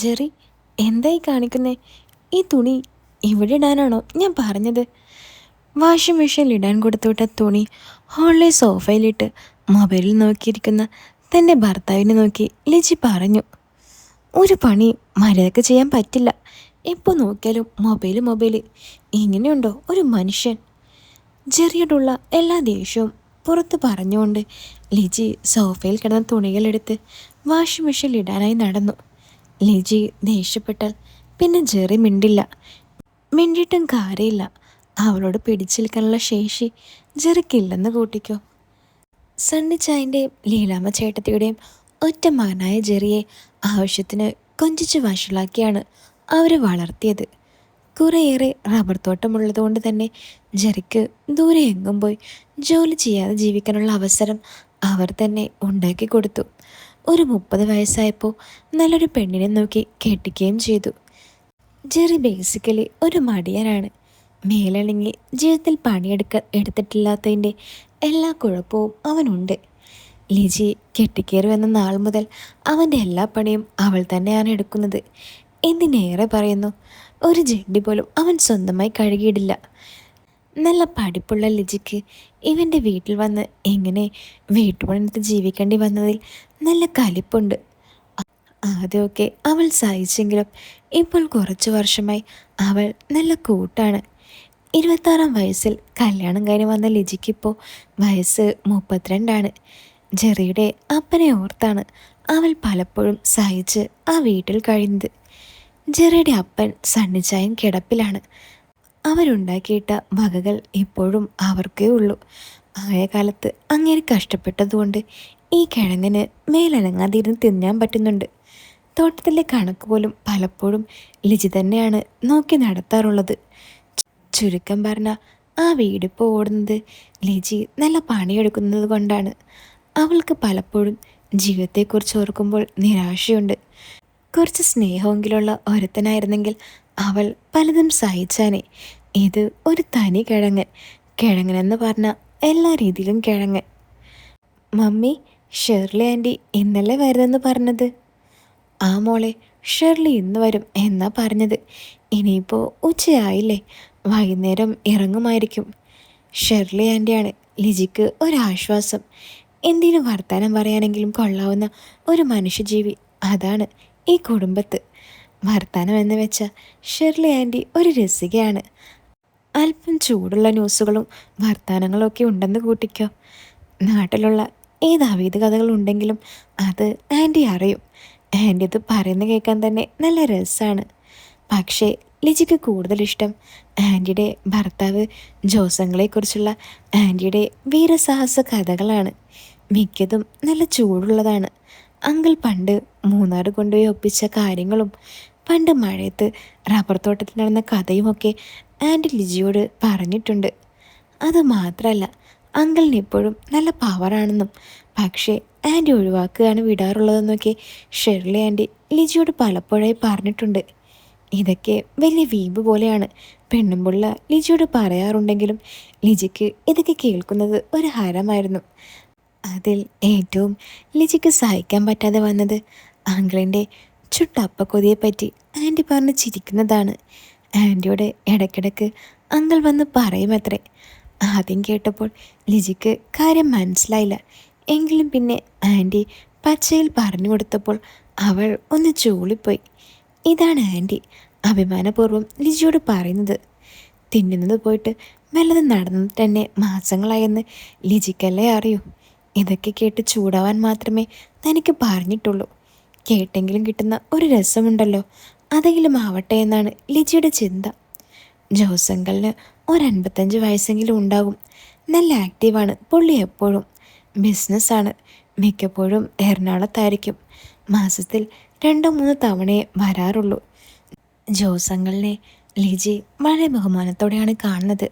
Jerry, എന്തായി കാണിക്കുന്നേ? ഈ തുണി ഇവിടെ ഇടാനാണോ ഞാൻ പറഞ്ഞത്? വാഷിംഗ് മെഷീനിൽ ഇടാൻ കൊടുത്തുവിട്ട തുണി ഹോളിലെ സോഫയിലിട്ട് മൊബൈലിൽ നോക്കിയിരിക്കുന്ന തൻ്റെ ഭർത്താവിനെ നോക്കി ലിജി പറഞ്ഞു. ഒരു പണി മര്യാദക്ക് ചെയ്യാൻ പറ്റില്ല. എപ്പോൾ നോക്കിയാലും മൊബൈൽ. ഇങ്ങനെയുണ്ടോ ഒരു മനുഷ്യൻ? ജെറിയോടുള്ള എല്ലാ ദേഷ്യവും പുറത്ത് പറഞ്ഞുകൊണ്ട് ലിജി സോഫയിൽ കിടന്ന തുണികളെടുത്ത് വാഷിംഗ് മെഷീനിൽ ഇടാനായി നടന്നു. ലിജി ദേഷ്യപ്പെട്ടാൽ പിന്നെ ജെറി മിണ്ടില്ല. മിണ്ടിയിട്ടും കാര്യമില്ല. അവളോട് പിടിച്ചെടുക്കാനുള്ള ശേഷി ജെറിക്കില്ലെന്ന് കൂട്ടിക്കോ. സണ്ണിച്ചായൻ്റെയും ലീലാമ്മ ചേട്ടത്തിയുടെയും ഒറ്റ മകനായ ജെറിയെ ആവശ്യത്തിന് കൊഞ്ചിച്ച് വഷളാക്കിയാണ് അവർ വളർത്തിയത്. കുറേയേറെ റബ്ബർ തോട്ടമുള്ളതുകൊണ്ട് തന്നെ ജെറിക്ക് ദൂരെ എങ്ങും പോയി ജോലി ചെയ്യാതെ ജീവിക്കാനുള്ള അവസരം അവർ തന്നെ ഉണ്ടാക്കി കൊടുത്തു. ഒരു 30 വയസ്സായപ്പോൾ നല്ലൊരു പെണ്ണിനെ നോക്കി കെട്ടിക്കുകയും ചെയ്തു. ജെറി ബേസിക്കലി ഒരു മടിയനാണ്. മേലണങ്ങി ജീവിതത്തിൽ എടുത്തിട്ടില്ലാത്തതിൻ്റെ എല്ലാ കുഴപ്പവും അവനുണ്ട്. ലിജി കെട്ടിക്കേറി വന്ന നാൾ മുതൽ അവൻ്റെ എല്ലാ പണിയും അവൾ തന്നെയാണ് എടുക്കുന്നത്. എന്തിനേറെ പറയുന്നു, ഒരു ജെഡി പോലും അവൻ സ്വന്തമായി കഴുകിയിടില്ല. നല്ല പഠിപ്പുള്ള ലിജിക്ക് ഇവൻ്റെ വീട്ടിൽ വന്ന് എങ്ങനെ വീട്ടുപണിയെടുത്ത് ജീവിക്കേണ്ടി വന്നതിൽ നല്ല കലിപ്പുണ്ട്. ആദ്യമൊക്കെ അവൾ സഹിച്ചെങ്കിലും ഇപ്പോൾ കുറച്ച് വർഷമായി അവൾ നല്ല കൂട്ടാണ്. 26-ാം വയസ്സിൽ കല്യാണം കഴിഞ്ഞ് വന്ന ലിജിക്കിപ്പോൾ വയസ്സ് 32 ജെറിയുടെ അപ്പനെ ഓർത്താണ് അവൾ പലപ്പോഴും സഹിച്ച് ആ വീട്ടിൽ കഴിയുന്നത്. ജെറിയുടെ അപ്പൻ സണ്ണിച്ചായൻ കിടപ്പിലാണ്. അവരുണ്ടാക്കിയിട്ട വകകൾ ഇപ്പോഴും അവർക്കേ ഉള്ളൂ. ആയ കാലത്ത് അങ്ങേര് കഷ്ടപ്പെട്ടതുകൊണ്ട് ഈ കിഴങ്ങിന് മേലനങ്ങാതിരുന്ന് തിന്നാൻ പറ്റുന്നുണ്ട്. തോട്ടത്തിലെ കണക്ക് പോലും പലപ്പോഴും ലിജി തന്നെയാണ് നോക്കി നടത്താറുള്ളത്. ചുരുക്കം പറഞ്ഞാൽ ആ വീടിപ്പോൾ ഓടുന്നത് ലിജി നല്ല പണിയെടുക്കുന്നത് കൊണ്ടാണ്. അവൾക്ക് പലപ്പോഴും ജീവിതത്തെക്കുറിച്ച് ഓർക്കുമ്പോൾ നിരാശയുണ്ട്. കുറച്ച് സ്നേഹമെങ്കിലുള്ള ഒരുത്തനായിരുന്നെങ്കിൽ അവൾ പലതും സഹിച്ചാനേ. ഇത് ഒരു തനി കിഴങ്ങനെന്ന് പറഞ്ഞാൽ എല്ലാ രീതിയിലും കിഴങ്ങൻ. മമ്മി, ഷെർലി ആൻറ്റി ഇന്നലെ വരുമെന്ന് പറഞ്ഞത്? ആ മോളെ, ഷെർലി ഇന്ന് വരും എന്നാ പറഞ്ഞത്. ഇനിയിപ്പോൾ ഉച്ചയായില്ലേ, വൈകുന്നേരം ഇറങ്ങുമായിരിക്കും. ഷെർലി ആൻറ്റിയാണ് ലിജിക്ക് ഒരാശ്വാസം. എന്തിനു വർത്താനം പറയാനെങ്കിലും കൊള്ളാവുന്ന ഒരു മനുഷ്യജീവി അതാണ് ഈ കുടുംബത്ത്. വർത്താനം എന്ന് വെച്ചാൽ ഷെർലി ആൻറ്റി ഒരു രസികയാണ്. അല്പം ചൂടുള്ള ന്യൂസുകളും വർത്തമാനങ്ങളും ഒക്കെ ഉണ്ടെന്ന് കൂട്ടിക്കോ. നാട്ടിലുള്ള ഏത് അവീത കഥകളുണ്ടെങ്കിലും അത് ആൻറ്റി അറിയും. ആൻറ്റി ഇത് പറയുന്ന കേൾക്കാൻ തന്നെ നല്ല രസമാണ്. പക്ഷേ ലിജിക്ക് കൂടുതലിഷ്ടം ആൻറ്റിയുടെ ഭർത്താവ് ജോസങ്ങളെക്കുറിച്ചുള്ള ആൻറ്റിയുടെ വീരസാഹസ കഥകളാണ്. മിക്കതും നല്ല ചൂടുള്ളതാണ്. അങ്കിൾ പണ്ട് മൂന്നാർ കൊണ്ടുപോയി ഒപ്പിച്ച കാര്യങ്ങളും പണ്ട് മഴയത്ത് റബ്ബർ തോട്ടത്തിൽ നടന്ന കഥയുമൊക്കെ ആൻറ്റി ലിജിയോട് പറഞ്ഞിട്ടുണ്ട്. അതുമാത്രമല്ല, അങ്കിളിന് ഇപ്പോഴും നല്ല പവറാണെന്നും പക്ഷേ ആൻറ്റി ഒഴിവാക്കുകയാണ് വിടാറുള്ളതെന്നൊക്കെ ഷെർലി ആൻറ്റി ലിജിയോട് പലപ്പോഴായി പറഞ്ഞിട്ടുണ്ട്. ഇതൊക്കെ വലിയ വീമ്പ് പോലെയാണ് പെണ്ണുമ്പുള്ള ലിജിയോട് പറയാറുണ്ടെങ്കിലും ലിജിക്ക് ഇതൊക്കെ കേൾക്കുന്നത് ഒരു ഹരമായിരുന്നു. അതിൽ ഏറ്റവും ലിജിക്ക് സഹിക്കാൻ പറ്റാതെ വന്നത് അങ്കിളിൻ്റെ ചുട്ടപ്പക്കൊതിയെപ്പറ്റി ആൻറ്റി പറഞ്ഞ് ചിരിക്കുന്നതാണ്. ആൻറ്റിയോട് ഇടയ്ക്കിടയ്ക്ക് അങ്കിൾ വന്ന് പറയുമത്രേ. ആദ്യം കേട്ടപ്പോൾ ലിജിക്ക് കാര്യം മനസ്സിലായില്ല. എങ്കിലും പിന്നെ ആൻറ്റി പച്ചയിൽ പറഞ്ഞു കൊടുത്തപ്പോൾ അവൾ ഒന്ന് ചൂളിപ്പോയി. ഇതാണ് ആൻറ്റി അഭിമാനപൂർവ്വം ലിജിയോട് പറയുന്നത്. തിന്നുന്നത് പോയിട്ട് വല്ലത് നടന്നത് തന്നെ മാസങ്ങളായെന്ന് ലിജിക്കല്ലേ അറിയൂ. ഇതൊക്കെ കേട്ട് ചൂടാവാൻ മാത്രമേ തനിക്ക് പറഞ്ഞിട്ടുള്ളൂ. കേട്ടെങ്കിലും കിട്ടുന്ന ഒരു രസമുണ്ടല്ലോ, അതെങ്കിലും ആവട്ടെ എന്നാണ് ലിജിയുടെ ചിന്ത. ജോസങ്കലിന് ഒരു 55 വയസ്സെങ്കിലും ഉണ്ടാകും. നല്ല ആക്റ്റീവാണ് പുള്ളി എപ്പോഴും. ബിസിനസ്സാണ്. മിക്കപ്പോഴും എറണാകുളത്തായിരിക്കും. മാസത്തിൽ 2-3 തവണയേ വരാറുള്ളൂ. ജോസങ്കലിനെ ലിജി വളരെ ബഹുമാനത്തോടെയാണ് കാണുന്നത്.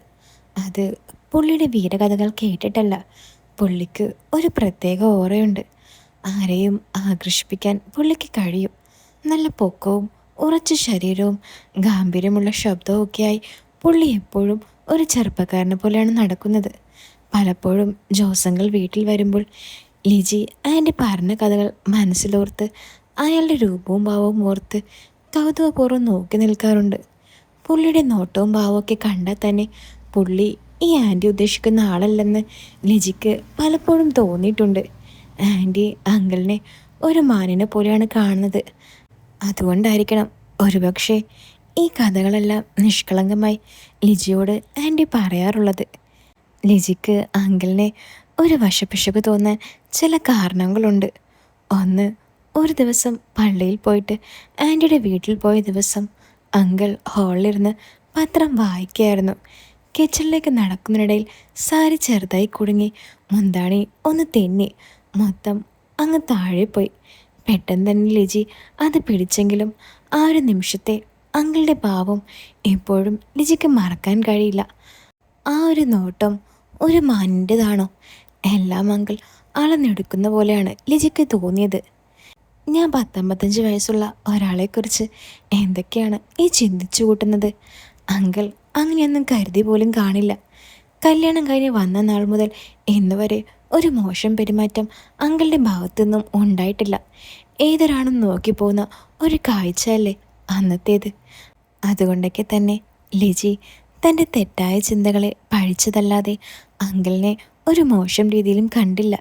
അത് പുള്ളിയുടെ വീരകഥകൾ കേട്ടിട്ടല്ല. പുള്ളിക്ക് ഒരു പ്രത്യേക ഓറയുണ്ട്. ആരെയും ആകർഷിപ്പിക്കാൻ പുള്ളിക്ക് കഴിയും. നല്ല പൊക്കവും ഉറച്ച ശരീരവും ഗാംഭീര്യമുള്ള ശബ്ദവും ഒക്കെയായി പുള്ളി എപ്പോഴും ഒരു ചെറുപ്പക്കാരനെ പോലെയാണ് നടക്കുന്നത്. പലപ്പോഴും ജോസങ്ങൾ വീട്ടിൽ വരുമ്പോൾ ലിജി ആൻറ്റി പറഞ്ഞ കഥകൾ മനസ്സിലോർത്ത് അയാളുടെ രൂപവും ഭാവവും ഓർത്ത് കൗതുകപൂർവ്വം നോക്കി നിൽക്കാറുണ്ട്. പുള്ളിയുടെ നോട്ടവും ഭാവമൊക്കെ കണ്ടാൽ തന്നെ പുള്ളി ഈ ആൻറ്റി ഉദ്ദേശിക്കുന്ന ആളല്ലെന്ന് ലിജിക്ക് പലപ്പോഴും തോന്നിയിട്ടുണ്ട്. ആൻറ്റി അങ്കിളിനെ ഒരു മാനിനെ പോലെയാണ് കാണുന്നത്. അതുകൊണ്ടായിരിക്കണം ഒരുപക്ഷെ ഈ കഥകളെല്ലാം നിഷ്കളങ്കമായി ലിജിയോട് ആൻറ്റി പറയാറുള്ളത്. ലിജിക്ക് അങ്കിളിനെ ഒരു വശപ്പിശക് തോന്നാൻ ചില കാരണങ്ങളുണ്ട്. ഒന്ന്, ഒരു ദിവസം പള്ളിയിൽ പോയിട്ട് ആൻറ്റിയുടെ വീട്ടിൽ പോയ ദിവസം അങ്കിൾ ഹാളിലിരുന്ന് പത്രം വായിക്കുകയായിരുന്നു. കിച്ചണിലേക്ക് നടക്കുന്നതിനിടയിൽ സാരി ചെറുതായി കുടുങ്ങി മുന്താണി ഒന്ന് തെന്നി മൊത്തം അങ്ങ് താഴെ പോയി. പെട്ടെന്ന് തന്നെ ലിജി അത് പിടിച്ചെങ്കിലും ആ ഒരു നിമിഷത്തെ അങ്കിളുടെ ഭാവം ഇപ്പോഴും ലിജിക്ക് മറക്കാൻ കഴിയില്ല. ആ ഒരു നോട്ടം ഒരു മാനിൻ്റെതാണോ? എല്ലാം അങ്കിൾ അളന്നെടുക്കുന്ന പോലെയാണ് ലിജിക്ക് തോന്നിയത്. ഞാൻ 19 വയസ്സുള്ള ഒരാളെക്കുറിച്ച് എന്തൊക്കെയാണ് ഈ ചിന്തിച്ചു കൂട്ടുന്നത്? അങ്കിൾ അങ്ങനെയൊന്നും കരുതി പോലും കാണില്ല. കല്യാണം കഴിഞ്ഞ് വന്ന നാൾ മുതൽ ഇന്നുവരെ ഒരു മോശം പെരുമാറ്റം അങ്കിളുടെ ഭാഗത്തുനിന്നും ഉണ്ടായിട്ടില്ല. ഏതൊരാളും നോക്കിപ്പോകുന്ന ഒരു കാഴ്ചയല്ലേ അന്നത്തേത്. അതുകൊണ്ടൊക്കെ തന്നെ ലിജി തൻ്റെ തെറ്റായ ചിന്തകളെ പഴിച്ചതല്ലാതെ അങ്കിളിനെ ഒരു മോശം രീതിയിലും കണ്ടില്ല.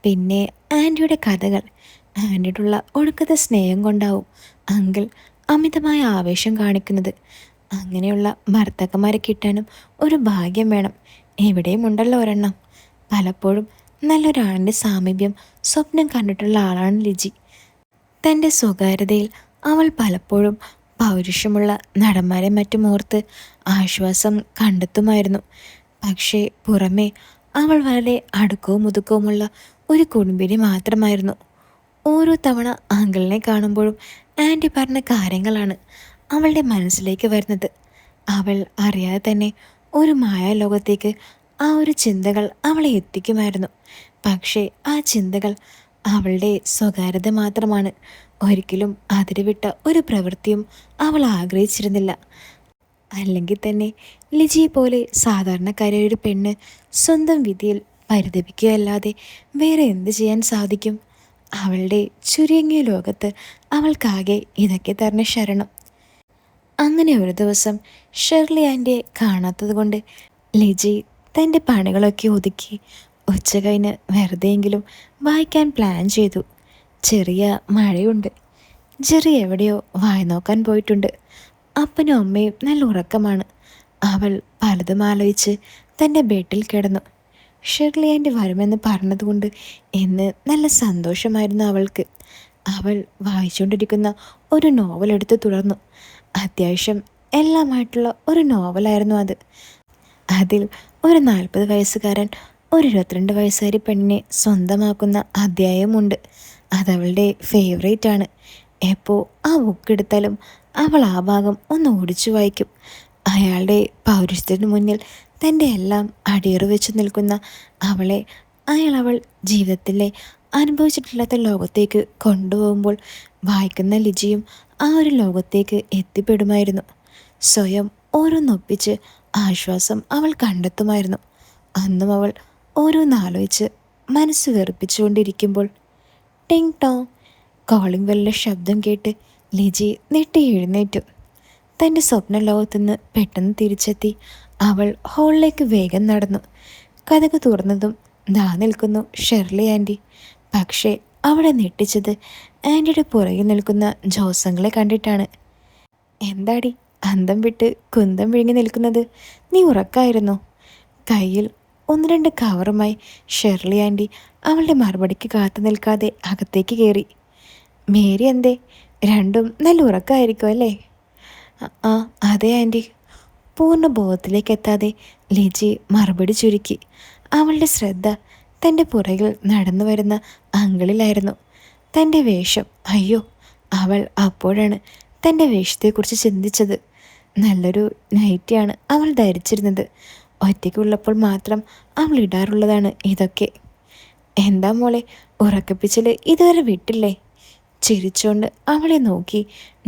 പിന്നെ ആൻറ്റിയുടെ കഥകൾ, ആൻറ്റിയോടുള്ള ഒടുക്കത്തെ സ്നേഹം കൊണ്ടാവും അങ്കിൾ അമിതമായ ആവേശം കാണിക്കുന്നത്. അങ്ങനെയുള്ള ഭർത്താക്കന്മാരെ കിട്ടാനും ഒരു ഭാഗ്യം വേണം. എവിടെയും ഉണ്ടല്ലോ ഒരെണ്ണം. പലപ്പോഴും നല്ലൊരാളിൻ്റെ സാമീപ്യം സ്വപ്നം കണ്ടിട്ടുള്ള ആളാണ് ലിജി. തൻ്റെ സ്വകാര്യതയിൽ അവൾ പലപ്പോഴും പൗരുഷമുള്ള നടന്മാരെ മറ്റും ഓർത്ത് ആശ്വാസം കണ്ടെത്തുമായിരുന്നു. പക്ഷേ പുറമേ അവൾ വളരെ അടുക്കവും മുതുക്കവുമുള്ള ഒരു കുടുംബിനി മാത്രമായിരുന്നു. ഓരോ തവണ അങ്കിളിനെ കാണുമ്പോഴും ആൻറ്റി പറഞ്ഞ കാര്യങ്ങളാണ് അവളുടെ മനസ്സിലേക്ക് വരുന്നത്. അവൾ അറിയാതെ തന്നെ ഒരു മായാലോകത്തേക്ക് ആ ഒരു ചിന്തകൾ അവളെ എത്തിക്കുമായിരുന്നു. പക്ഷേ ആ ചിന്തകൾ അവളുടെ സ്വകാര്യത മാത്രമാണ്. ഒരിക്കലും അതിരുവിട്ട ഒരു പ്രവൃത്തിയും അവൾ ആഗ്രഹിച്ചിരുന്നില്ല. അല്ലെങ്കിൽ തന്നെ ലിജിയെ പോലെ സാധാരണക്കാരായ ഒരു പെണ്ണ് സ്വന്തം വിധിയിൽ പരിതപിക്കുകയല്ലാതെ വേറെ എന്ത് ചെയ്യാൻ സാധിക്കും? അവളുടെ ചുരുങ്ങിയ ലോകത്ത് അവൾക്കാകെ ഇതൊക്കെ തന്നെ ശരണം. അങ്ങനെ ഒരു ദിവസം ഷെർലി ആൻറ്റിയെ കാണാത്തത് കൊണ്ട് ലിജി തൻ്റെ പണികളൊക്കെ ഒതുക്കി ഉച്ച കഴിഞ്ഞ് വെറുതെയെങ്കിലും വായിക്കാൻ പ്ലാൻ ചെയ്തു. ചെറിയ മഴയുണ്ട്. ജെറി എവിടെയോ വായി നോക്കാൻ പോയിട്ടുണ്ട്. അപ്പനും അമ്മയും നല്ല ഉറക്കമാണ്. അവൾ പലതും ആലോചിച്ച് തൻ്റെ ബെഡിൽ കിടന്നു. ഷെർലി ആൻറ്റി വരുമെന്ന് പറഞ്ഞതുകൊണ്ട് ഇന്ന് നല്ല സന്തോഷമായിരുന്നു അവൾക്ക്. അവൾ വായിച്ചുകൊണ്ടിരിക്കുന്ന ഒരു നോവൽ എടുത്ത് തുടർന്നു. അത്യാവശ്യം എല്ലാമായിട്ടുള്ള ഒരു നോവലായിരുന്നു അത്. അതിൽ ഒരു 40 വയസ്സുകാരൻ ഒരു 22 വയസ്സുകാരി പെണ്ണിനെ സ്വന്തമാക്കുന്ന അധ്യായമുണ്ട്. അതവളുടെ ഫേവറേറ്റ് ആണ്. എപ്പോൾ ആ ബുക്ക് എടുത്താലും അവൾ ആ ഭാഗം ഒന്ന് ഓടിച്ചു വായിക്കും. അയാളുടെ പൗരുഷത്തിന് മുന്നിൽ തൻ്റെ എല്ലാം അടിയറു വെച്ച് നിൽക്കുന്ന അവളെ അവൾ ജീവിതത്തിലെ അനുഭവിച്ചിട്ടില്ലാത്ത ലോകത്തേക്ക് കൊണ്ടുപോകുമ്പോൾ വായിക്കുന്ന ലിജിയും ആ ഒരു ലോകത്തേക്ക് എത്തിപ്പെടുമായിരുന്നു. സ്വയം ഓരോന്നൊപ്പിച്ച് ആശ്വാസം അവൾ കണ്ടെത്തുമായിരുന്നു. അന്നും അവൾ ഓരോന്നാലോചിച്ച് മനസ്സ് വെറുപ്പിച്ചുകൊണ്ടിരിക്കുമ്പോൾ ടിങ് ടോങ് കോളിംഗ് ബെല്ലിൻ്റെ ശബ്ദം കേട്ട് ലിജി നെട്ടി എഴുന്നേറ്റു. തൻ്റെ സ്വപ്ന ലോകത്തുനിന്ന് പെട്ടെന്ന് തിരിച്ചെത്തി അവൾ ഹാളിലേക്ക് വേഗം നടന്നു. കതക് തുറന്നതും ദാ നിൽക്കുന്നു ഷെർലി ആൻറ്റി. പക്ഷേ അവിടെ ഞെട്ടിച്ചത് ആൻറ്റിയുടെ പുറകിൽ നിൽക്കുന്ന ജോസങ്ങളെ കണ്ടിട്ടാണ്. എന്താടി അന്തം വിട്ട് കുന്തം വിഴുങ്ങി നിൽക്കുന്നത്? നീ ഉറക്കായിരുന്നോ? കയ്യിൽ 1-2 കവറുമായി ഷെർലി ആൻറ്റി അവളുടെ മറുപടിക്ക് കാത്തു നിൽക്കാതെ അകത്തേക്ക് കയറി. മേരി എന്തേ? രണ്ടും നല്ല ഉറക്കമായിരിക്കും അല്ലേ? ആ അതെ ആൻറ്റി. പൂർണ്ണ ബോധത്തിലേക്ക് എത്താതെ ലിജി മറുപടി ചുരുക്കി. അവളുടെ ശ്രദ്ധ തൻ്റെ പുറകിൽ നടന്നു വരുന്ന അങ്കിളിലായിരുന്നു. തൻ്റെ വേഷം. അയ്യോ, അവൾ അപ്പോഴാണ് തൻ്റെ വേഷത്തെക്കുറിച്ച് ചിന്തിച്ചത്. നല്ലൊരു നൈറ്റിയാണ് അവൾ ധരിച്ചിരുന്നത്. ഒറ്റയ്ക്കുള്ളപ്പോൾ മാത്രം അവൾ ഇടാറുള്ളതാണ് ഇതൊക്കെ. എന്താ മോളെ, ഉറക്കപ്പിച്ചിൽ ഇതുവരെ വിട്ടില്ലേ? ചിരിച്ചുകൊണ്ട് അവളെ നോക്കി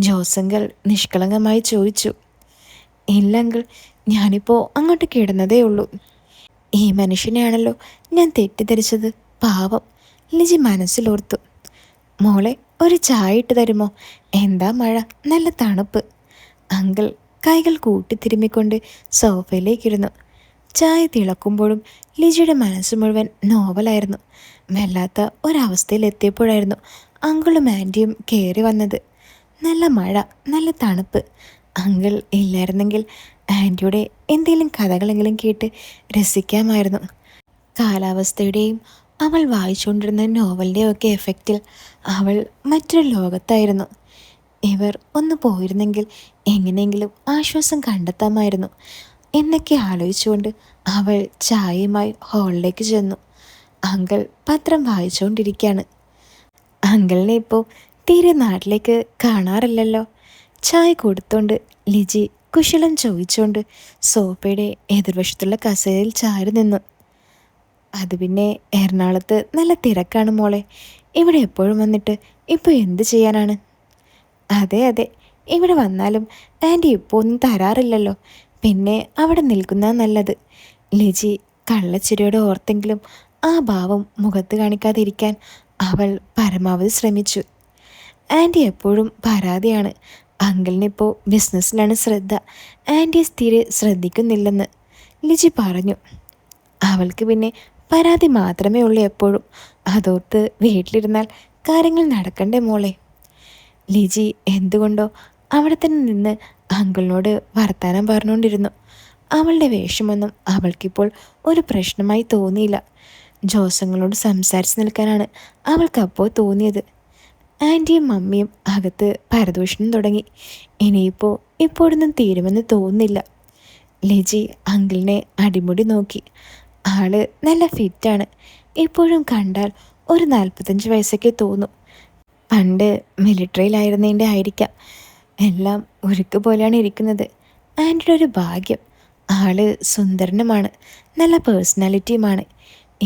ജോസങ്കൽ നിഷ്കളങ്കമായി ചോദിച്ചു. ഇല്ലങ്കിൾ, ഞാനിപ്പോൾ അങ്ങോട്ട് കിടന്നതേ ഉള്ളൂ. ഈ മനുഷ്യനെയാണല്ലോ ഞാൻ തെറ്റിദ്ധരിച്ചത്. പാവം, ലിജി മനസ്സിലോർത്തു. മോളെ, ഒരു ചായ ഇട്ട് തരുമോ? എന്താ മഴ, നല്ല തണുപ്പ്. അങ്കിൾ കൈകൾ കൂട്ടിത്തിരുമ്മിക്കൊണ്ട് സോഫയിലേക്കിരുന്നു. ചായ തിളക്കുമ്പോഴും ലിജിയുടെ മനസ്സ് മുഴുവൻ നോവലായിരുന്നു. വല്ലാത്ത ഒരവസ്ഥയിലെത്തിയപ്പോഴായിരുന്നു അങ്കിളും ആൻറ്റിയും കയറി വന്നത്. നല്ല മഴ, നല്ല തണുപ്പ്. അങ്കിൾ ഇല്ലായിരുന്നെങ്കിൽ ആൻറ്റിയുടെ എന്തെങ്കിലും കഥകളെങ്കിലും കേട്ട് രസിക്കാമായിരുന്നു. കാലാവസ്ഥയുടെയും അവൾ വായിച്ചുകൊണ്ടിരുന്ന നോവലിൻ്റെയും ഒക്കെ എഫക്റ്റിൽ അവൾ മറ്റൊരു ലോകത്തായിരുന്നു. ഇവർ ഒന്ന് പോയിരുന്നെങ്കിൽ എങ്ങനെയെങ്കിലും ആശ്വാസം കണ്ടെത്താമായിരുന്നു എന്നൊക്കെ ആലോചിച്ചുകൊണ്ട് അവൾ ചായയുമായി ഹാളിലേക്ക് ചെന്നു. അങ്കിൾ പത്രം വായിച്ചുകൊണ്ടിരിക്കുകയാണ്. അങ്കിളിനെ ഇപ്പോൾ തീരെ നാട്ടിലേക്ക് കാണാറില്ലല്ലോ. ചായ കൊടുത്തോണ്ട് ലിജി കുശലം ചോദിച്ചുകൊണ്ട് സോഫയുടെ എതിർവശത്തുള്ള കസേരയിൽ ചാരി നിന്നു. അത് പിന്നെ എറണാകുളത്ത് നല്ല തിരക്കാണ് മോളെ. ഇവിടെ എപ്പോഴും വന്നിട്ട് ഇപ്പോൾ എന്ത് ചെയ്യാനാണ്? അതെ അതെ, ഇവിടെ വന്നാലും ആൻറ്റി ഇപ്പോൾ ഒന്നും തരാറില്ലല്ലോ. പിന്നെ അവിടെ നിൽക്കുന്ന നല്ലത്. ലിജി കള്ളച്ചിരിയോടെ ഓർത്തെങ്കിലും ആ ഭാവം മുഖത്ത് കാണിക്കാതിരിക്കാൻ അവൾ പരമാവധി ശ്രമിച്ചു. ആൻറ്റി എപ്പോഴും പരാതിയാണ്. അങ്കിളിനിപ്പോൾ ബിസിനസ്സിലാണ് ശ്രദ്ധ, ആൻറ്റി സ്ഥിരം ശ്രദ്ധിക്കുന്നില്ലെന്ന് ലിജി പറഞ്ഞു. അവൾക്ക് പിന്നെ പരാതി മാത്രമേ ഉള്ളൂ എപ്പോഴും. അതോർത്ത് വീട്ടിലിരുന്നാൽ കാര്യങ്ങൾ നടക്കണ്ടേ മോളെ. ലിജി എന്തുകൊണ്ടോ അവിടെ തന്നെ നിന്ന് അങ്കിളിനോട് വർത്താനം പറഞ്ഞുകൊണ്ടിരുന്നു. അവളുടെ വേഷമൊന്നും അവൾക്കിപ്പോൾ ഒരു പ്രശ്നമായി തോന്നിയില്ല. ജോസങ്ങളോട് സംസാരിച്ച് നിൽക്കാനാണ് അവൾക്കപ്പോൾ തോന്നിയത്. ആൻറ്റിയും മമ്മിയും അകത്ത് പരദൂഷണം തുടങ്ങി. ഇനിയിപ്പോൾ ഇപ്പോഴൊന്നും തീരുമെന്ന് തോന്നുന്നില്ല. ലിജി അങ്കിളിനെ അടിമുടി നോക്കി. ആള് നല്ല ഫിറ്റാണ്. ഇപ്പോഴും കണ്ടാൽ ഒരു 45 വയസ്സൊക്കെ തോന്നും. പണ്ട് മിലിറ്ററിയിലായിരുന്നതിൻ്റെ ആയിരിക്കാം. എല്ലാം ഉരുക്ക് പോലെയാണ് ഇരിക്കുന്നത്. ആൻറ്റിയുടെ ഒരു ഭാഗ്യം. ആള് സുന്ദരനുമാണ്, നല്ല പേഴ്സണാലിറ്റിയുമാണ്.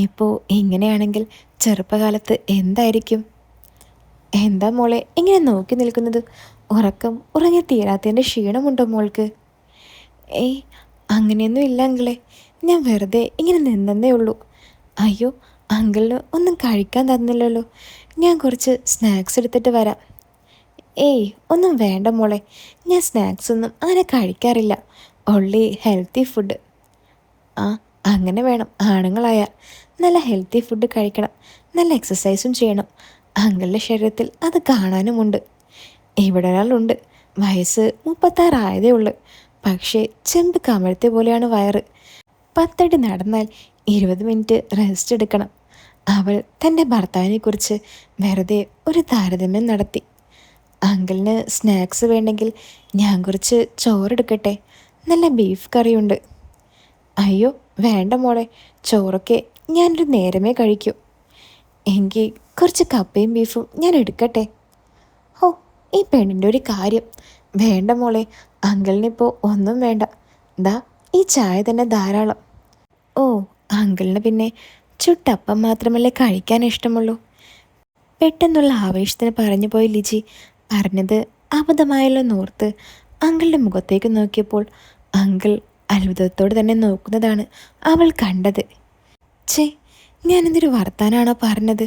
ഇപ്പോൾ ഇങ്ങനെയാണെങ്കിൽ ചെറുപ്പകാലത്ത് എന്തായിരിക്കും? എന്താ മോളെ ഇങ്ങനെ നോക്കി നിൽക്കുന്നത്? ഉറങ്ങി തീരാത്തതിൻ്റെ ക്ഷീണമുണ്ടോ മോൾക്ക്? ഏയ്, അങ്ങനെയൊന്നും ഇല്ല അങ്കിളെ. ഞാൻ വെറുതെ ഇങ്ങനെ നിന്നേ ഉള്ളൂ. അയ്യോ, അങ്കിളിന് ഒന്നും കഴിക്കാൻ തന്നില്ലല്ലോ. ഞാൻ കുറച്ച് സ്നാക്സ് എടുത്തിട്ട് വരാം. ഏയ്, ഒന്നും വേണ്ട മോളെ. ഞാൻ സ്നാക്സ് ഒന്നും അങ്ങനെ കഴിക്കാറില്ല. Only healthy food. ആ, അങ്ങനെ വേണം. ആണുങ്ങളായാൽ നല്ല ഹെൽത്തി ഫുഡ് കഴിക്കണം, നല്ല എക്സസൈസും ചെയ്യണം. അങ്കിളുടെ ശരീരത്തിൽ അത് കാണാനുമുണ്ട്. ഇവിടെ ഒരാളുണ്ട്, വയസ്സ് 36 ആയതേ ഉള്ളൂ. പക്ഷേ ചെമ്പ് കമഴ്ത്തിയ പോലെയാണ് വയറ്. 10 അടി നടന്നാൽ 20 മിനിറ്റ് റെസ്റ്റ് എടുക്കണം. അവൾ തൻ്റെ ഭർത്താവിനെക്കുറിച്ച് വെറുതെ ഒരു താരതമ്യം നടത്തി. അങ്കിളിന് സ്നാക്സ് വേണ്ടെങ്കിൽ ഞാൻ കുറച്ച് ചോറെടുക്കട്ടെ? നല്ല ബീഫ് കറിയുണ്ട്. അയ്യോ വേണ്ട മോളെ, ചോറൊക്കെ ഞാനൊരു നേരമേ കഴിക്കൂ. എങ്കിൽ കുറച്ച് കപ്പയും ബീഫും ഞാൻ എടുക്കട്ടെ? ഓ, ഈ പെണ്ണിൻ്റെ ഒരു കാര്യം. വേണ്ട മോളെ, അങ്കിളിനിപ്പോൾ ഒന്നും വേണ്ട. ദാ ഈ ചായ തന്നെ ധാരാളം. ഓ, അങ്കിളിന് പിന്നെ ചുട്ടപ്പം മാത്രമല്ലേ കഴിക്കാൻ ഇഷ്ടമുള്ളൂ? പെട്ടെന്നുള്ള ആവേശത്തിന് പറഞ്ഞു പോയി ലിജി. പറഞ്ഞത് അബദ്ധമായല്ലോ നോർത്ത് അങ്കിളുടെ മുഖത്തേക്ക് നോക്കിയപ്പോൾ അങ്കിൾ അത്ഭുതത്തോടെ തന്നെ നോക്കുന്നതാണ് അവൾ കണ്ടത്. ഛേ, ഞാനെന്തൊരു വർത്താനാണോ പറഞ്ഞത്?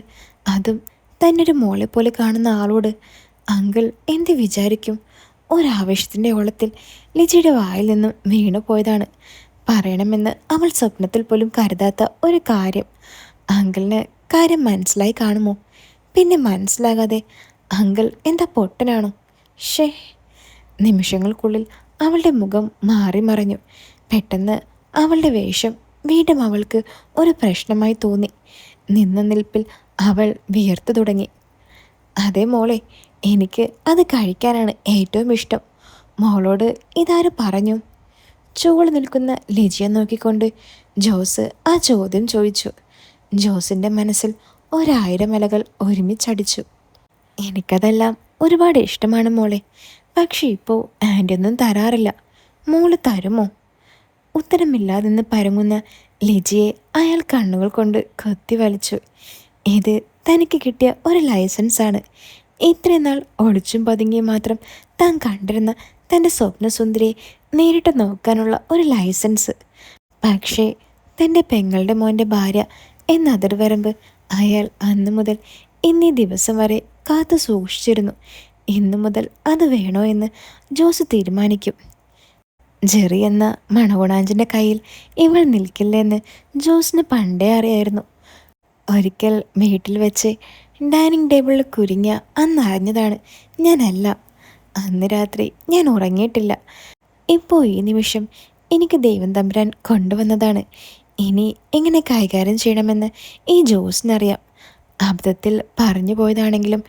അതും തന്നൊരു മോളെ പോലെ കാണുന്ന ആളോട്. അങ്കിൾ എന്ത് വിചാരിക്കും? ഒരാവേശത്തിൻ്റെ ഓളത്തിൽ ലിജിയുടെ വായിൽ നിന്നും വീണു പോയതാണ്. പറയണമെന്ന് അവൾ സ്വപ്നത്തിൽ പോലും കരുതാത്ത ഒരു കാര്യം. അങ്കിളിന് കാര്യം മനസ്സിലായി കാണുമോ? പിന്നെ മനസ്സിലാകാതെ അങ്കിൾ എന്താ പൊട്ടനാണോ? ഷേ. നിമിഷങ്ങൾക്കുള്ളിൽ അവളുടെ മുഖം മാറി മറഞ്ഞു. പെട്ടെന്ന് അവളുടെ വേഷം വീണ്ടും അവൾക്ക് ഒരു പ്രശ്നമായി തോന്നി. നിന്ന നിൽപ്പിൽ അവൾ വിയർത്തു തുടങ്ങി. അതെ മോളെ, എനിക്ക് അത് കഴിക്കാനാണ് ഏറ്റവും ഇഷ്ടം. മോളോട് ഇതാര് പറഞ്ഞു? ചൂട് നിൽക്കുന്ന ലിജിയെ നോക്കിക്കൊണ്ട് ജോസ് ആ ചോദ്യം ചോദിച്ചു. ജോസിൻ്റെ മനസ്സിൽ 1000 ഇലകൾ ഒരുമിച്ചടിച്ചു. എനിക്കതെല്ലാം ഒരുപാട് ഇഷ്ടമാണ് മോളെ. പക്ഷേ ഇപ്പോൾ ആൻറ്റി ഒന്നും തരാറില്ല. മോള് തരുമോ? ഉത്തരമില്ലാതെന്ന് പരങ്ങുന്ന ലിജിയെ അയാൾ കണ്ണുകൾ കൊണ്ട് കൊത്തി വലിച്ചു. ഇത് തനിക്ക് കിട്ടിയ ഒരു ലൈസൻസാണ്. ഇത്രയും നാൾ ഒളിച്ചും പതുങ്ങിയും മാത്രം താൻ കണ്ടിരുന്ന തൻ്റെ സ്വപ്നസുന്ദരിയെ നേരിട്ട് നോക്കാനുള്ള ഒരു ലൈസൻസ്. പക്ഷേ തൻ്റെ പെങ്ങളുടെ മോൻ്റെ ഭാര്യ എന്ന അതിർവരമ്പ് അയാൾ അന്നു മുതൽ ഇന്നീ ദിവസം വരെ കാത്തു സൂക്ഷിച്ചിരുന്നു. ഇന്നു മുതൽ അത് വേണോ എന്ന് ജോസ് തീരുമാനിക്കും. ജെറി എന്ന മണകുണാഞ്ചിൻ്റെ കയ്യിൽ ഇവൾ നിൽക്കില്ലെന്ന് ജോസിന് പണ്ടേ അറിയായിരുന്നു. ഒരിക്കൽ വീട്ടിൽ വെച്ച് ഡൈനിങ് ടേബിളിൽ കുരുങ്ങിയ അന്ന് അറിഞ്ഞതാണ് ഞാനെല്ലാം. അന്ന് രാത്രി ഞാൻ ഉറങ്ങിയിട്ടില്ല. ഇപ്പോൾ ഈ നിമിഷം എനിക്ക് ദൈവം തമ്പുരാൻ കൊണ്ടുവന്നതാണ്. ഇനി എങ്ങനെ കൈകാര്യം ചെയ്യണമെന്ന് ഈ ജോസിനറിയാം. അബദ്ധത്തിൽ പറഞ്ഞു പോയതാണെങ്കിലും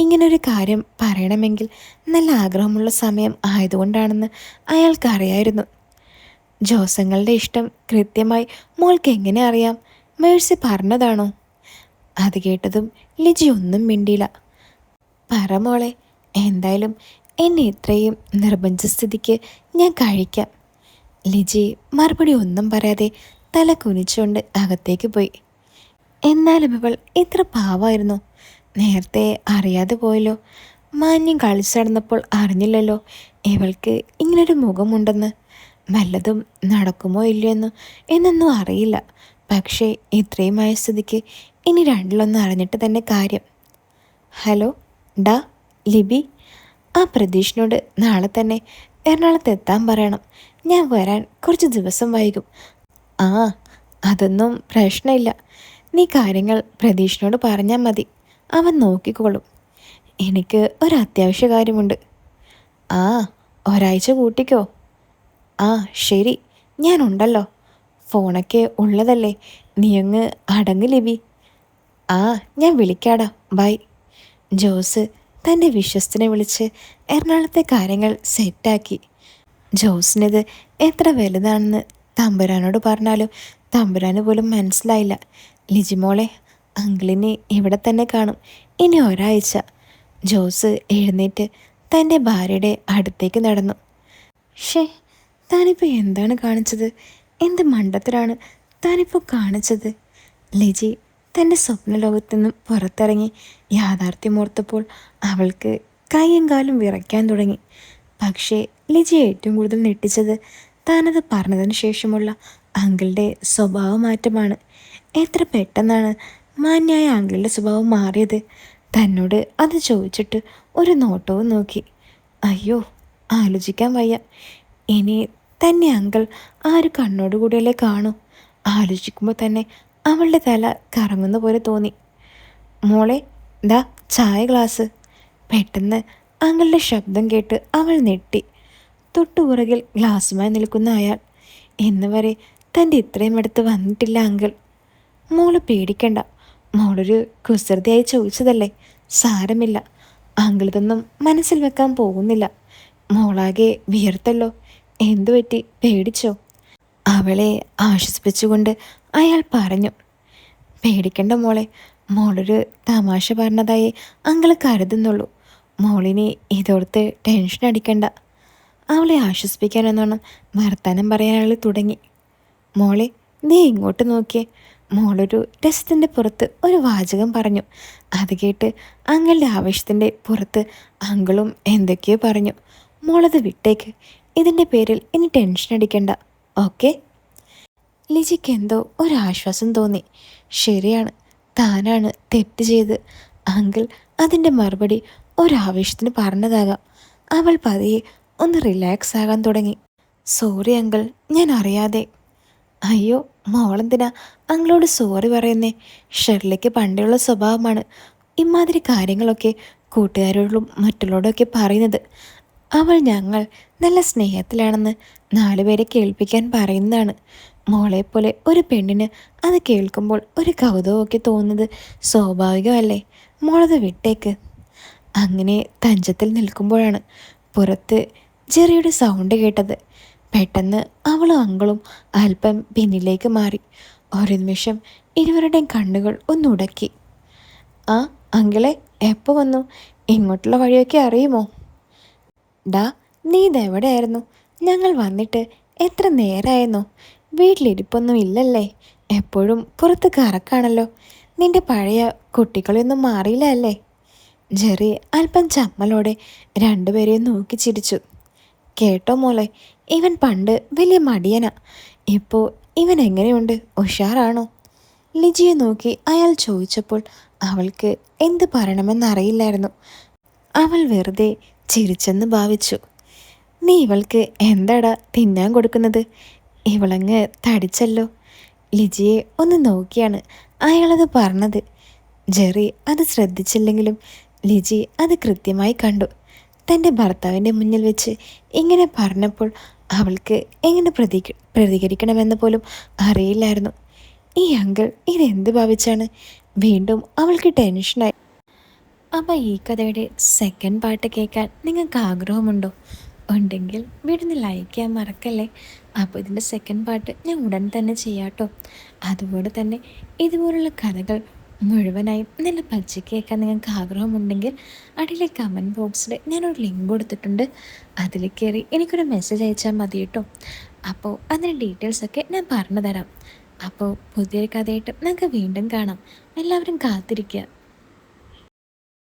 ഇങ്ങനൊരു കാര്യം പറയണമെങ്കിൽ നല്ല ആഗ്രഹമുള്ള സമയം ആയതുകൊണ്ടാണെന്ന് അയാൾക്കറിയായിരുന്നു. ജോസങ്ങളുടെ ഇഷ്ടം കൃത്യമായി മോൾക്ക് എങ്ങനെ അറിയാം? മേഴ്സി പറഞ്ഞതാണോ? അത് കേട്ടതും ലിജി ഒന്നും മിണ്ടിയില്ല. പറ മോളെ, എന്തായാലും എന്നെ ഇത്രയും നിർബന്ധിച്ച സ്ഥിതിക്ക് ഞാൻ കഴിക്കാം. ലിജി മറുപടി ഒന്നും പറയാതെ തല കുനിച്ചുകൊണ്ട് അകത്തേക്ക് പോയി. എന്നാലും ഇവൾ ഇത്ര പാവമായിരുന്നു. നേരത്തെ അറിയാതെ പോയല്ലോ. മാന്യം കളിച്ചടന്നപ്പോൾ അറിഞ്ഞില്ലല്ലോ ഇവൾക്ക് ഇങ്ങനൊരു മുഖമുണ്ടെന്ന്. വല്ലതും നടക്കുമോ ഇല്ലയെന്നോ എന്നൊന്നും അറിയില്ല. പക്ഷേ ഇത്രയുമായ സ്ഥിതിക്ക് ഇനി രണ്ടിലൊന്നും അറിഞ്ഞിട്ട് തന്നെ കാര്യം. ഹലോ ഡാ ലിബി, ആ പ്രതീഷിനോട് നാളെ തന്നെ എറണാകുളത്ത് എത്താൻ പറയണം. ഞാൻ വരാൻ കുറച്ച് ദിവസം വൈകും. ആ, അതൊന്നും പ്രശ്നമില്ല. നീ കാര്യങ്ങൾ പ്രതീഷിനോട് പറഞ്ഞാൽ മതി, അവൻ നോക്കിക്കോളും. എനിക്ക് ഒരു അത്യാവശ്യ കാര്യമുണ്ട്. ആ, ഒരാഴ്ച കൂട്ടിക്കോ. ആ ശരി, ഞാനുണ്ടല്ലോ. ഫോണൊക്കെ ഉള്ളതല്ലേ, നീ അങ്ങ് അടങ്ങ് ലിബി. ആ, ഞാൻ വിളിക്കാടാ, ബൈ. ജോസ് തൻ്റെ വിശ്വസ്തനെ വിളിച്ച് എറണാകുളത്തെ കാര്യങ്ങൾ സെറ്റാക്കി. ജോസിനത് എത്ര വലുതാണെന്ന് തമ്പുരാനോട് പറഞ്ഞാലും തമ്പുരാന് പോലും മനസ്സിലായില്ല. ലിജിമോളെ, അങ്കിളിനെ ഇവിടെ തന്നെ കാണും ഇനി ഒരാഴ്ച. ജോസ് എഴുന്നേറ്റ് തൻ്റെ ഭാര്യയുടെ അടുത്തേക്ക് നടന്നു. ഷേ, താനിപ്പോൾ എന്താണ് കാണിച്ചത്? എന്ത് മണ്ടത്തരാണ് താനിപ്പോൾ കാണിച്ചത്? ലിജി തൻ്റെ സ്വപ്നലോകത്തു നിന്നും പുറത്തിറങ്ങി യാഥാർത്ഥ്യമോർത്തപ്പോൾ അവൾക്ക് കൈയും കാലും വിറയ്ക്കാൻ തുടങ്ങി. പക്ഷേ ലിജി ഏറ്റവും കൂടുതൽ ഞെട്ടിച്ചത് താനത് പറഞ്ഞതിന് ശേഷമുള്ള അങ്കിളുടെ സ്വഭാവമാറ്റമാണ്. എത്ര പെട്ടെന്നാണ് മാന്യായ അങ്കിളുടെ സ്വഭാവം മാറിയത്. തന്നോട് അത് ചോദിച്ചിട്ട് ഒരു നോട്ടവും നോക്കി. അയ്യോ, ആലോചിക്കാൻ വയ്യ. ഇനി തന്നെ അങ്കിൾ ആ ഒരു കണ്ണോടുകൂടിയല്ലേ കാണൂ. ആലോചിക്കുമ്പോൾ തന്നെ അവളുടെ തല കറങ്ങുന്ന പോലെ തോന്നി. മോളെ, ദാ ചായ ഗ്ലാസ്. പെട്ടെന്ന് അങ്കിളുടെ ശബ്ദം കേട്ട് അവൾ നെട്ടി. തൊട്ടുപുറകിൽ ഗ്ലാസുമായി നിൽക്കുന്ന അയാൾ. ഇന്ന് വരെ തൻ്റെ ഇത്രയും അടുത്ത് വന്നിട്ടില്ല അങ്കിൾ. മോള് പേടിക്കണ്ട. മോളൊരു കുസൃതിയായി ചോദിച്ചതല്ലേ, സാരമില്ല. അങ്കിൾ ഇതൊന്നും മനസ്സിൽ വെക്കാൻ പോകുന്നില്ല. മോളാകെ വിയർത്തല്ലോ, എന്തുപറ്റി, പേടിച്ചോ? അവളെ ആശ്വസിപ്പിച്ചുകൊണ്ട് അയാൾ പറഞ്ഞു. പേടിക്കണ്ട മോളെ, മോളൊരു തമാശ പറഞ്ഞതായി അങ്കിൾ കരുതുന്നുള്ളൂ. മോളിനി ഇതോർത്ത് ടെൻഷൻ അടിക്കണ്ട. അവളെ ആശ്വസിപ്പിക്കാനെന്നോണം വർത്തമാനം പറയാൻ അയാൾ തുടങ്ങി. മോളെ, നീ ഇങ്ങോട്ട് നോക്കിയേ. മോളൊരു രസത്തിൻ്റെ പുറത്ത് ഒരു വാചകം പറഞ്ഞു. അത് കേട്ട് അങ്കിളുടെ ആവേശത്തിൻ്റെ പുറത്ത് അങ്കിളും എന്തൊക്കെയോ പറഞ്ഞു. മോളത് വിട്ടേക്ക്. ഇതിൻ്റെ പേരിൽ ഇനി ടെൻഷൻ അടിക്കണ്ട, ഓക്കെ? ലിജിക്ക് എന്തോ ഒരാശ്വാസം തോന്നി. ശരിയാണ്, താനാണ് തെറ്റ് ചെയ്ത്. അങ്കിൾ അതിൻ്റെ മറുപടി ഒരാവേശത്തിന് പറഞ്ഞതാകാം. അവൾ പതിയെ ഒന്ന് റിലാക്സ് ആകാൻ തുടങ്ങി. സോറി അങ്കിൾ, ഞാൻ അറിയാതെ. അയ്യോ, മോളെന്തിനാ അങ്കിളോട് സോറി പറയുന്നേ? ഷെർലിക്ക് പണ്ടേയുള്ള സ്വഭാവമാണ് ഇമാതിരി കാര്യങ്ങളൊക്കെ കൂട്ടുകാരോടും മറ്റുള്ളവരോടൊക്കെ പറയുന്നത്. അവൾ ഞങ്ങൾ നല്ല സ്നേഹത്തിലാണെന്ന് 4 പേരെ കേൾപ്പിക്കാൻ പറയുന്നതാണ്. മോളെപ്പോലെ ഒരു പെണ്ണിന് അത് കേൾക്കുമ്പോൾ ഒരു കൗതുകമൊക്കെ തോന്നുന്നത് സ്വാഭാവികമല്ലേ? മോളത് വിട്ടേക്ക്. അങ്ങനെ തഞ്ചത്തിൽ നിൽക്കുമ്പോഴാണ് പുറത്ത് ജെറിയുടെ സൗണ്ട് കേട്ടത്. പെട്ടെന്ന് അവളും അങ്കിളും അല്പം പിന്നിലേക്ക് മാറി. ഒരു നിമിഷം ഇരുവരുടെയും കണ്ണുകൾ ഒന്നുടക്കി. ആ, അങ്കിളെ എപ്പോൾ വന്നു? ഇങ്ങോട്ടുള്ള വഴിയൊക്കെ അറിയുമോ? ഡാ, നീ ഇതെവിടെയായിരുന്നു? ഞങ്ങൾ വന്നിട്ട് എത്ര നേരമായിരുന്നോ? വീട്ടിലിരിപ്പൊന്നും ഇല്ലല്ലേ? എപ്പോഴും പുറത്ത് കറക്കാണല്ലോ. നിന്റെ പഴയ കുട്ടികളൊന്നും മാറിയില്ല അല്ലേ? ജെറി അല്പം ചമ്മലോടെ രണ്ടുപേരെയും നോക്കി ചിരിച്ചു. കേട്ടോ മോളെ, ഇവൻ പണ്ട് വലിയ മടിയനാ. ഇപ്പോൾ ഇവൻ എങ്ങനെയുണ്ട്, ഉഷാറാണോ? ലിജിയെ നോക്കി അയാൾ ചോദിച്ചപ്പോൾ അവൾക്ക് എന്ത് പറയണമെന്നറിയില്ലായിരുന്നു. അവൾ വെറുതെ ചിരിച്ചെന്ന് ഭാവിച്ചു. നീ ഇവൾക്ക് എന്താടാ തിന്നാൻ കൊടുക്കുന്നത്? ഇവളങ്ങ് തടിച്ചല്ലോ. ലിജിയെ ഒന്ന് നോക്കിയാണ് അയാളത് പറഞ്ഞത്. ജെറി അത് ശ്രദ്ധിച്ചില്ലെങ്കിലും ലിജി അത് കൃത്യമായി കണ്ടു. തൻ്റെ ഭർത്താവിൻ്റെ മുന്നിൽ വെച്ച് ഇങ്ങനെ പറഞ്ഞപ്പോൾ അവൾക്ക് എങ്ങനെ പ്രതികരിക്കണമെന്ന് പോലും അറിയില്ലായിരുന്നു. ഈ അങ്കിൾ ഇതെന്ത് ഭാവിച്ചാണ്? വീണ്ടും അവൾക്ക് ടെൻഷനായി. അപ്പോൾ ഈ കഥയുടെ സെക്കൻഡ് പാർട്ട് കേൾക്കാൻ നിങ്ങൾക്ക് ആഗ്രഹമുണ്ടോ? ഉണ്ടെങ്കിൽ വീടിന് ലൈക്ക് ചെയ്യാൻ മറക്കല്ലേ. അപ്പോൾ ഇതിൻ്റെ സെക്കൻഡ് പാർട്ട് ഞാൻ ഉടൻ തന്നെ ചെയ്യാട്ടോ. അതുപോലെ തന്നെ ഇതുപോലുള്ള കഥകൾ മുഴുവനായും നല്ല പച്ചയ്ക്ക് കേൾക്കാൻ നിങ്ങൾക്ക് ആഗ്രഹമുണ്ടെങ്കിൽ അടിയിലെ കമൻറ്റ് ബോക്സിൽ ഞാനൊരു ലിങ്ക് കൊടുത്തിട്ടുണ്ട്. അതിൽ കയറി എനിക്കൊരു മെസ്സേജ് അയച്ചാൽ മതി കേട്ടോ. അപ്പോൾ അതിൻ്റെ ഡീറ്റെയിൽസൊക്കെ ഞാൻ പറഞ്ഞു തരാം. അപ്പോൾ പുതിയൊരു കഥയായിട്ട് നമുക്ക് വീണ്ടും കാണാം. എല്ലാവരും കാത്തിരിക്കുക.